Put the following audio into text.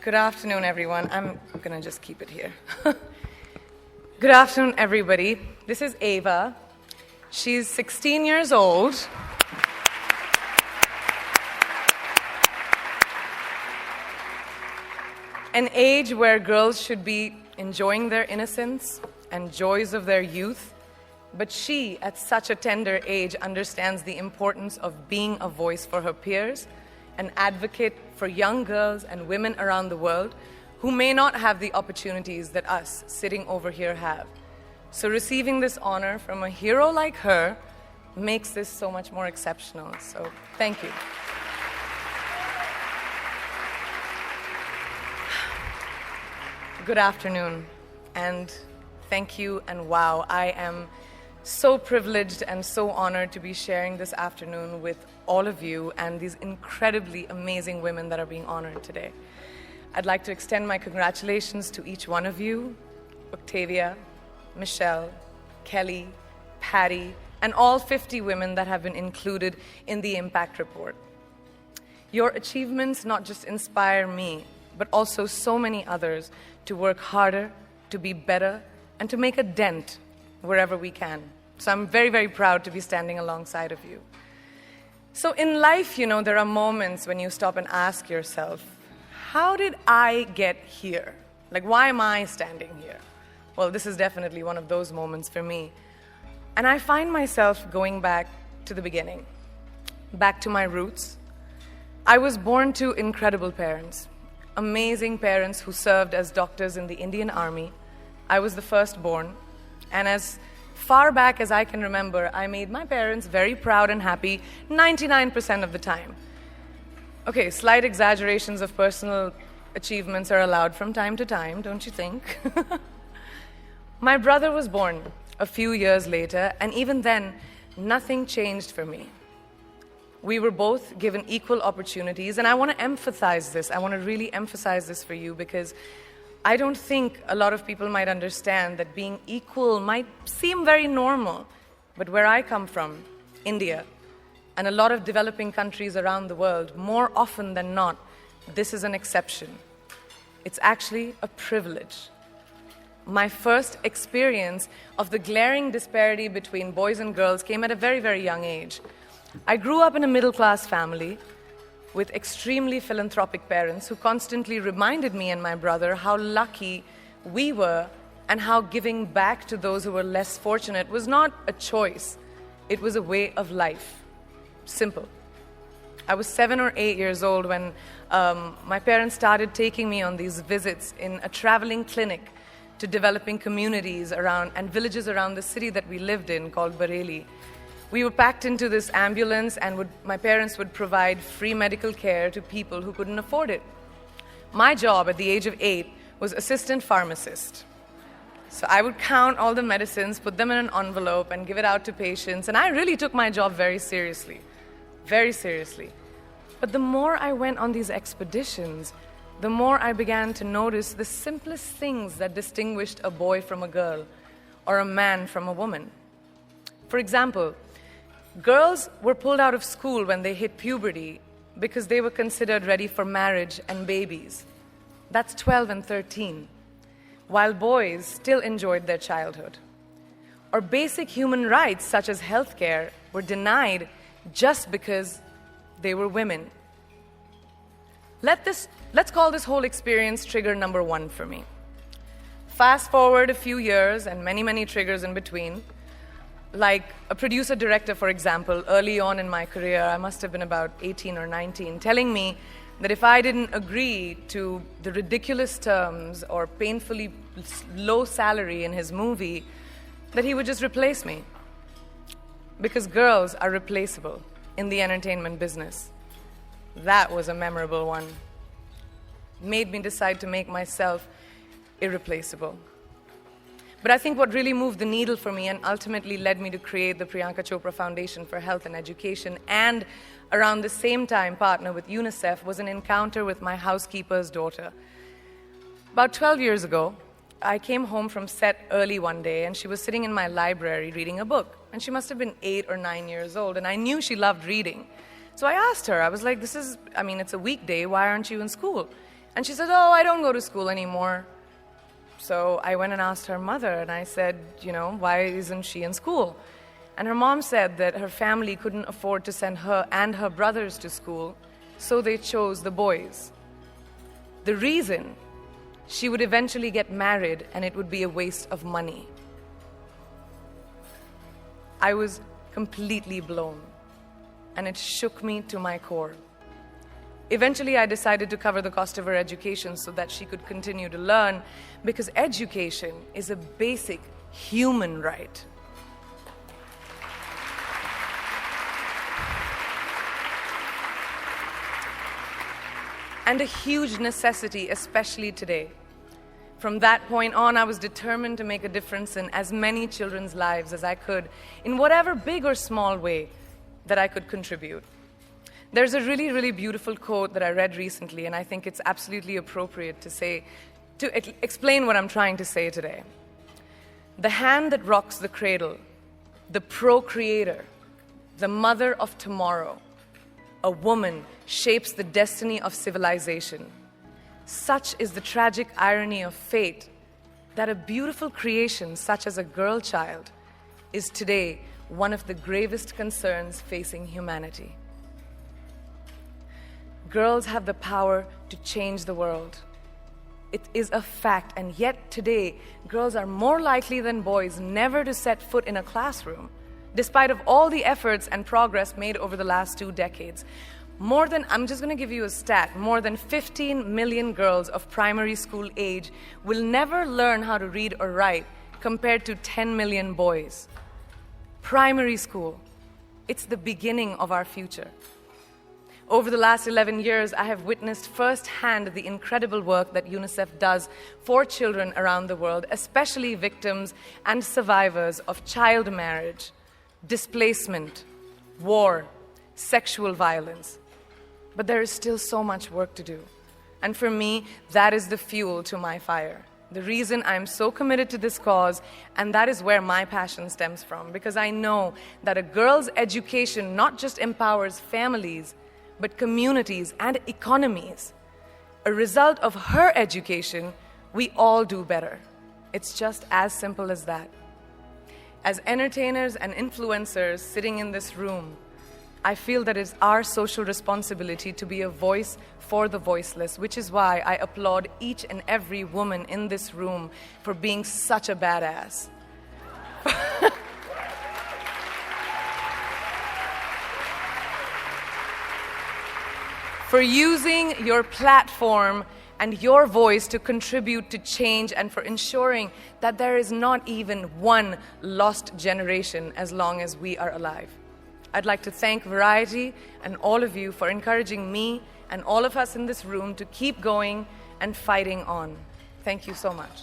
Good afternoon, everyone. I'm going to just keep it here. Good afternoon, everybody. This is Ava. She's 16 years old. An age where girls should be enjoying their innocence and joys of their youth. But she, at such a tender age, understands the importance of being a voice for her peers, an advocate for young girls and women around the world who may not have the opportunities that us sitting over here have. So receiving this honor from a hero like her makes this so much more exceptional. So thank you. Good afternoon, and thank you, and wow, I am so privileged and so honored to be sharing this afternoon with all of you and these incredibly amazing women that are being honored today. I'd like to extend my congratulations to each one of you, Octavia, Michelle, Kelly, Patty, and all 50 women that have been included in the Impact Report. Your achievements not just inspire me, but also so many others to work harder, to be better, and to make a dent wherever we can. So I'm very, very proud to be standing alongside of you. So in life, you know, there are moments when you stop and ask yourself, how did I get here? Like, why am I standing here? Well, this is definitely one of those moments for me. And I find myself going back to the beginning, back to my roots. I was born to incredible parents, amazing parents who served as doctors in the Indian Army. I was the firstborn. And as far back as I can remember, I made my parents very proud and happy 99% of the time. Okay, slight exaggerations of personal achievements are allowed from time to time, don't you think? My brother was born a few years later, and even then, nothing changed for me. We were both given equal opportunities, and I want to emphasize this. I want to really emphasize this for you because I don't think a lot of people might understand that being equal might seem very normal. But where I come from, India, and a lot of developing countries around the world, more often than not, this is an exception. It's actually a privilege. My first experience of the glaring disparity between boys and girls came at a very, very young age. I grew up in a middle-class family with extremely philanthropic parents who constantly reminded me and my brother how lucky we were and how giving back to those who were less fortunate was not a choice. It was a way of life. Simple. I was 7 or 8 years old when my parents started taking me on these visits in a traveling clinic to developing communities around and villages around the city that we lived in called Bareilly. We were packed into this ambulance, and my parents would provide free medical care to people who couldn't afford it. My job at the age of 8 was assistant pharmacist. So I would count all the medicines, put them in an envelope, and give it out to patients. And I really took my job very seriously, very seriously. But the more I went on these expeditions, the more I began to notice the simplest things that distinguished a boy from a girl or a man from a woman. For example, girls were pulled out of school when they hit puberty because they were considered ready for marriage and babies. That's 12 and 13, while boys still enjoyed their childhood. Or basic human rights such as healthcare were denied just because they were women. Let's call this whole experience trigger number 1 for me. Fast forward a few years and many, many triggers in between. Like a producer-director, for example, early on in my career, I must have been about 18 or 19, telling me that if I didn't agree to the ridiculous terms or painfully low salary in his movie, that he would just replace me. Because girls are replaceable in the entertainment business. That was a memorable one. Made me decide to make myself irreplaceable. But I think what really moved the needle for me and ultimately led me to create the Priyanka Chopra Foundation for Health and Education and around the same time partner with UNICEF was an encounter with my housekeeper's daughter. About 12 years ago, I came home from set early one day and she was sitting in my library reading a book. And she must have been 8 or 9 years old and I knew she loved reading. So I asked her, I was like, it's a weekday, why aren't you in school? And she said, oh, I don't go to school anymore. So I went and asked her mother, and I said, why isn't she in school? And her mom said that her family couldn't afford to send her and her brothers to school, so they chose the boys. The reason: she would eventually get married and it would be a waste of money. I was completely blown, and it shook me to my core. Eventually, I decided to cover the cost of her education so that she could continue to learn, because education is a basic human right. And a huge necessity, especially today. From that point on, I was determined to make a difference in as many children's lives as I could, in whatever big or small way that I could contribute. There's a really, really beautiful quote that I read recently, and I think it's absolutely appropriate to explain what I'm trying to say today. The hand that rocks the cradle, the procreator, the mother of tomorrow, a woman shapes the destiny of civilization. Such is the tragic irony of fate that a beautiful creation such as a girl child is today one of the gravest concerns facing humanity. Girls have the power to change the world. It is a fact, and yet today, girls are more likely than boys never to set foot in a classroom, despite of all the efforts and progress made over the last 2 decades. I'm just going to give you a stat, more than 15 million girls of primary school age will never learn how to read or write, compared to 10 million boys. Primary school, it's the beginning of our future. Over the last 11 years, I have witnessed firsthand the incredible work that UNICEF does for children around the world, especially victims and survivors of child marriage, displacement, war, sexual violence. But there is still so much work to do. And for me, that is the fuel to my fire. The reason I'm so committed to this cause, and that is where my passion stems from, because I know that a girl's education not just empowers families, but communities and economies. A result of her education, we all do better. It's just as simple as that. As entertainers and influencers sitting in this room, I feel that it's our social responsibility to be a voice for the voiceless, which is why I applaud each and every woman in this room for being such a badass. For using your platform and your voice to contribute to change, and for ensuring that there is not even one lost generation as long as we are alive. I'd like to thank Variety and all of you for encouraging me and all of us in this room to keep going and fighting on. Thank you so much.